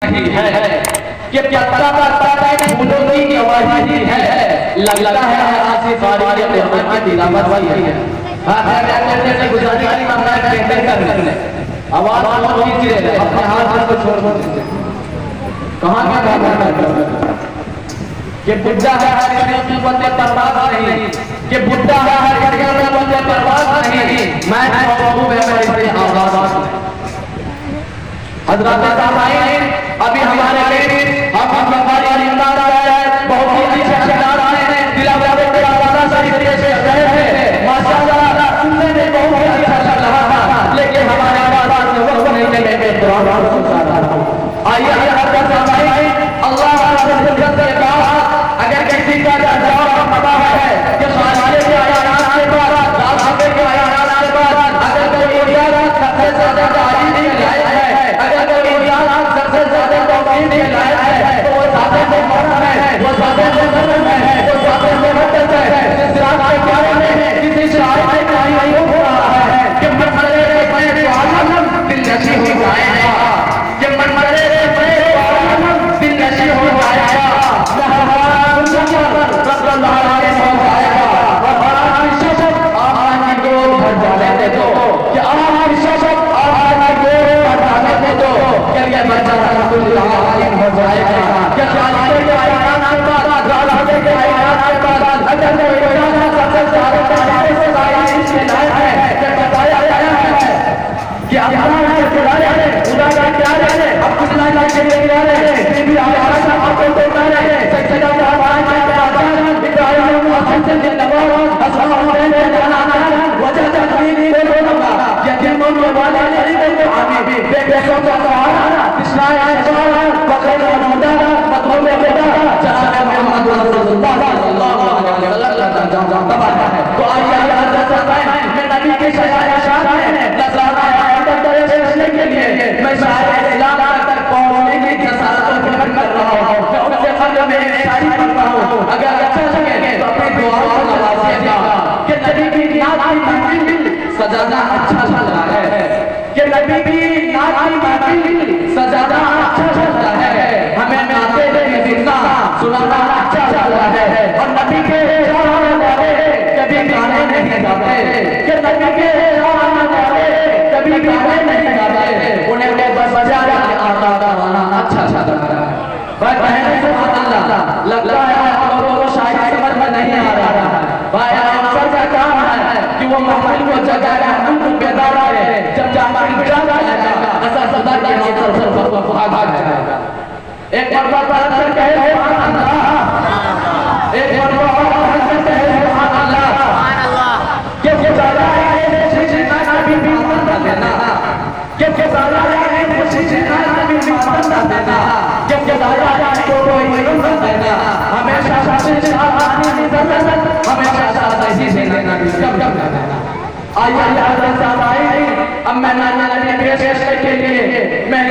है कि पत्ता फूलों की आवाज़ है, लगता है आसी बारी के मेहमान की तिलावत वाली है। हां मैं गुजारिश मांगता है बेहतर कर ले आवाज बहुत कीजिए, अपने हाथ को छोड़ दीजिए। कहां क्या बात कर कि बुद्धा है हर जगह में बंदे परवाह नहीं, कि बुद्धा है हर जगह में बंदे परवाह नहीं। मैं महबूब है मेरे आवाज हजरत साहब आए अभी हमारे पेट हम हमारी इमारत है बहुत ही अच्छे अल्लाह ने दिलावरे के आवाज़ सही तरीके से रहे हैं माशाअल्लाह सुनने में बहुत ही अच्छा लगा था, लेकिन हमारे आवाज़ में वो नहीं लगे मैं कुरान सुनता था। आइए हजरत साहब आए अल्लाह ने कहा अगर किसी का जवाब पता है कि सारे के आयात के बाद रात के आयात के बाद अगर कोई इजाजत सबसे ज्यादा तारीफ नहीं लायक है, अगर कोई इजाजत सबसे ज्यादा तौहीद नहीं लायक है तो वो सादे से मरम है, वो सादे से मरम है, वो सादे से मरम है। इस रात के बारे में किसी शायर ने कहा हो रहा है कि मरमरे पे आलम दिल नशी हो जाएगा, कि मरमरे पे आलम दिल नशी हो जाएगा, सजाना अच्छा लगता है कि नबी की नात की महफिल सजाना अच्छा लगता है, हमें नाते की जिंदा सुनाना अच्छा लगता है। और नबी के शान वाले कभी गाने नहीं गाते, कि नबी के शान वाले कभी गाने नहीं गाते, उन्हें बस बजा के आता गाना अच्छा लगता है। भाई बहन सुभान अल्लाह, लगता है आप लोगों को शायद समझ में नहीं आ रहा है। भाई अफसर का काम है कि वो महफिल को जगाए, उनको बेदार करे, जब जाकर बिड़ा जाएगा ऐसा सदा के नौकर सर पर भाग जाएगा। एक मरतबा अफसर कहे सुभान अल्लाह, एक मरतबा अफसर कहे सुभान अल्लाह, कि गुजारा है मुझे ना भी मत देना, कि गुजारा है मुझे ना भी मत देना, कि गुजारा है तो कोई मत देना, हमेशा साथ हमेशा साथ ही देना कब देना। आइए हजरत साहब आए, अब मैं नाना नबी पेश के लिए मैं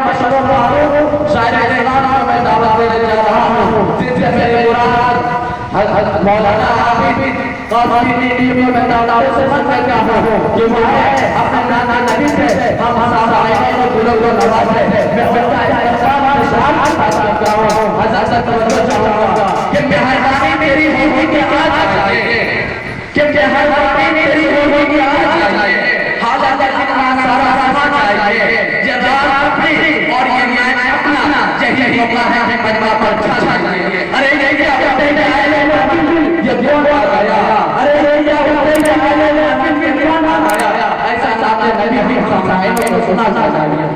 मशवरा रहा हूँ, शायद इस्लाम में दावत देने जा रहा हूँ, जिससे मेरे मुराद मौलाना हाफिज कादरी में दावत से मत करता हूँ कि वो अपने नाना नबी से हम साहब आए और दिलों को नवाजे, मैं बच्चा इस्लाम करता हूँ। हजरत तवज्जो चाहूँगा कि मेहरबानी मेरी होगी कि आज आइए, कि मेहरबानी मेरी होगी कि आज आइए, हालात जितना सारा समाज आइए, ये रात भी और ये मैं अपना यही मौका है कि मजमा पर छा जाइए। अरे ये क्या होते हैं ये कौन आ गया, अरे ये क्या होते हैं कौन आ गया, ऐसा आपने नबी भी सुना चाहिए।